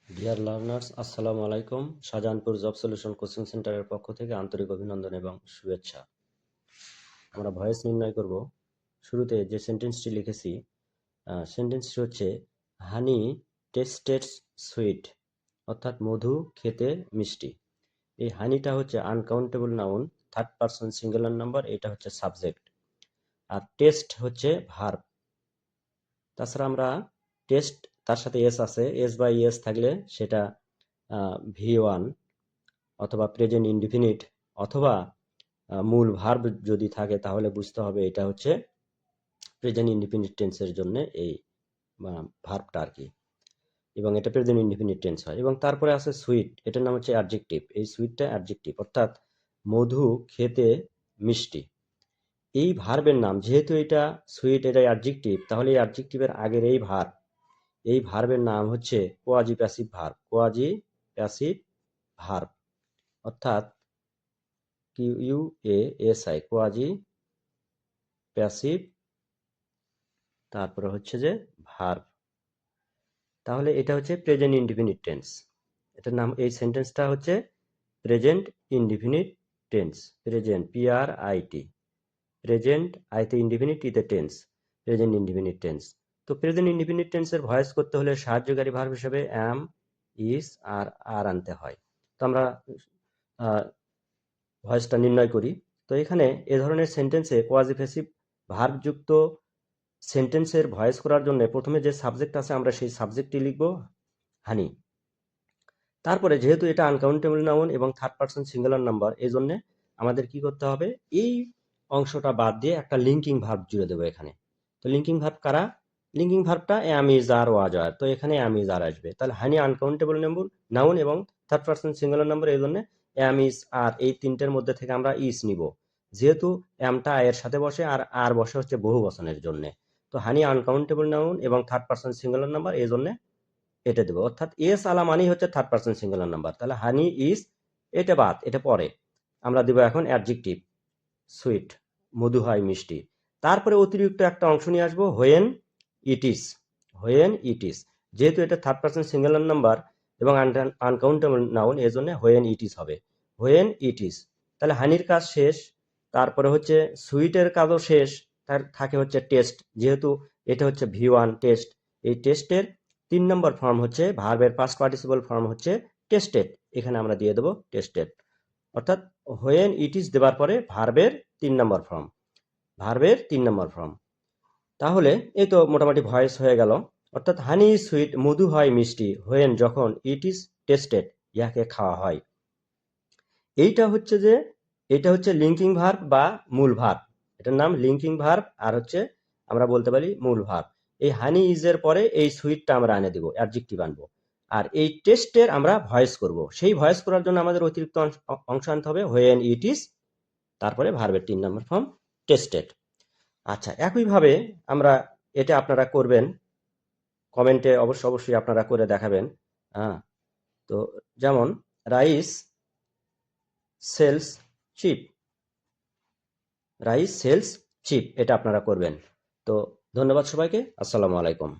Dear learners, আসসালামু আলাইকুম। Shahjahanpur job solution coaching সেন্টারের পক্ষ থেকে আন্তরিক অভিনন্দন এবং শুভেচ্ছা। আমরা ভয়েস নির্ণয় করব। শুরুতে যে সেন্টেন্সটি লিখেছি, সেন্টেন্সটি হচ্ছে হানি টেস্টেড সুইট, অর্থাৎ মধু খেতে মিষ্টি। এই হানিটা হচ্ছে uncountable noun, third person singular number, এটা হচ্ছে সাবজেক্ট। আর টেস্ট হচ্ছে ভার্ব। তাছাড়া আমরা টেস্ট, তার সাথে এস আছে, এস বা ইএস থাকলে সেটা V1 অথবা প্রেজেন্ট ইনডিফিনিট অথবা মূল ভার্ব যদি থাকে তাহলে বুঝতে হবে এটা হচ্ছে প্রেজেন্ট ইনডিফিনিট টেন্সের জন্য এই ভার্বটা আর কি, এবং এটা প্রেজেন্ট ইনডিফিনিট টেন্স হয়। এবং তারপরে আছে সুইট, এটার নাম হচ্ছে অ্যাডজেক্টিভ। এই সুইটটা অ্যাডজেক্টিভ, অর্থাৎ মধু খেতে মিষ্টি। এই ভার্বের নাম, যেহেতু এটা সুইট, এটা অ্যাডজেক্টিভ, তাহলে এই অ্যাডজেক্টিভের আগের এই ভার্বের নাম হচ্ছে quasi passive verb. Quasi passive verb অর্থাৎ QUASI, কোয়াজি প্যাসিভ, তারপরে হচ্ছে যে ভার্ব। তাহলে এটা হচ্ছে প্রেজেন্ট ইনডিফিনিট টেন্স। এটার নাম, এই সেন্টেন্সটা হচ্ছে present indefinite tense. Present PRIT, present আইতে ইনডিফিনিট, ইতে টেন্স, প্রেজেন্ট ইনডিফিনিট টেন্স। তো প্রেজেন্ট ইনডিফিনিট টেন্সের ভয়েস করতে হলে সাহায্যকারী ভার্ব হিসেবে অ্যাম, ইজ আর আনতে হয়। তো আমরা ভয়েসটা নির্ণয় করি। তো এখানে এ ধরনের সেন্টেন্সে কোয়াজিফেসিভ ভার্বযুক্ত সেন্টেন্সের ভয়েস করার জন্য প্রথমে যে সাবজেক্ট আছে আমরা সেই সাবজেক্টটি লিখব হানি। তারপরে যেহেতু এটা আনকাউন্টেবল নাউন এবং থার্ড পারসন সিঙ্গুলার নাম্বার, এই জন্য আমাদের কি করতে হবে, এই অংশটা বাদ দিয়ে একটা লিঙ্কিং ভার্ব জুড়ে দেবো এখানে। তো লিঙ্কিং ভার্ব কারা? লিঙ্কিং ভার্বটা অ্যাম, ইজ, আর, ওয়াজ, আর। তো এখানে অ্যাম, ইজ, আর আসবে। তাহলে হানি আনকাউন্টেবল নাউন এবং থার্ড পারসন সিঙ্গুলার নাম্বার, এই জন্য অ্যাম, ইজ, আর এই তিনটের মধ্যে থেকে আমরা ইজ নিব। যেহেতু অ্যামটা এর সাথে বসে আর বসে হচ্ছে বহু বচনের জন্য। তো হানি আনকাউন্টেবল নাউন এবং থার্ড পারসন সিঙ্গুলার নাম্বার, এই জন্য এটা দেবো। অর্থাৎ এস আলা মানেই হচ্ছে থার্ড পারসন সিঙ্গুলার নাম্বার। তাহলে হানি ইজ, এটা বাদ, এটা পরে আমরা দেবো এখন অ্যাডজেক্টিভ সুইট, মধু হয় মিষ্টি। তারপরে অতিরিক্ত একটা অংশ নিয়ে আসবো when it is. When it is, যেহেতু এটা থার্ড পারসন সিঙ্গুলার নাম্বার এবং আনকাউন্টেবল নাউন, এই জন্য হোয়েন ইট ইজ হবে। When it is. তাহলে হানির কাজ শেষ। তারপরে হচ্ছে সুইটের কাজও শেষ। তার থাকে হচ্ছে টেস্ট, যেহেতু এটা হচ্ছে V1 টেস্ট। এই টেস্টের 3 নম্বর ফর্ম হচ্ছে, ভার্বের পাস্ট পার্টিসিপল ফর্ম হচ্ছে টেস্টেড। এখানে আমরা দিয়ে দেবো টেস্টেড। অর্থাৎ হোয়েন ইট ইজ দেবার পরে ভার্বের 3 নম্বর ফর্ম, ভার্বের 3 নম্বর ফর্ম। তাহলে এই তো মোটামুটি ভয়েস হয়ে গেল। অর্থাৎ হানি ইজ সুইট, মধু হয় মিষ্টি, হোয়েন যখন, ইট ইজ টেস্টেড ইয়াকে খাওয়া হয়। এইটা হচ্ছে যে, এটা হচ্ছে লিঙ্কিং ভার্ব বা মূল ভার্ব। এটার নাম লিঙ্কিং ভার্ব, আর হচ্ছে আমরা বলতে পারি মূল ভার্ব। এই হানি ইজের পরে এই সুইটটা আমরা আনে দেবো, অ্যাডজেক্টিভ আনবো। আর এই টেস্টের আমরা ভয়েস করব। সেই ভয়েস করার জন্য আমাদের অতিরিক্ত অংশ আনতে হবে, হোয়েন ইট ইজ, তারপরে ভার্বের 3 নম্বর ফর্ম টেস্টেড। আচ্ছা, একইভাবে আমরা, এটা আপনারা করবেন, কমেন্টে অবশ্যই আপনারা করে দেখাবেন। হ্যাঁ, তো যেমন rice sales chip, rice sales chip, এটা আপনারা করবেন। তো ধন্যবাদ সবাইকে, আসসালামু আলাইকুম।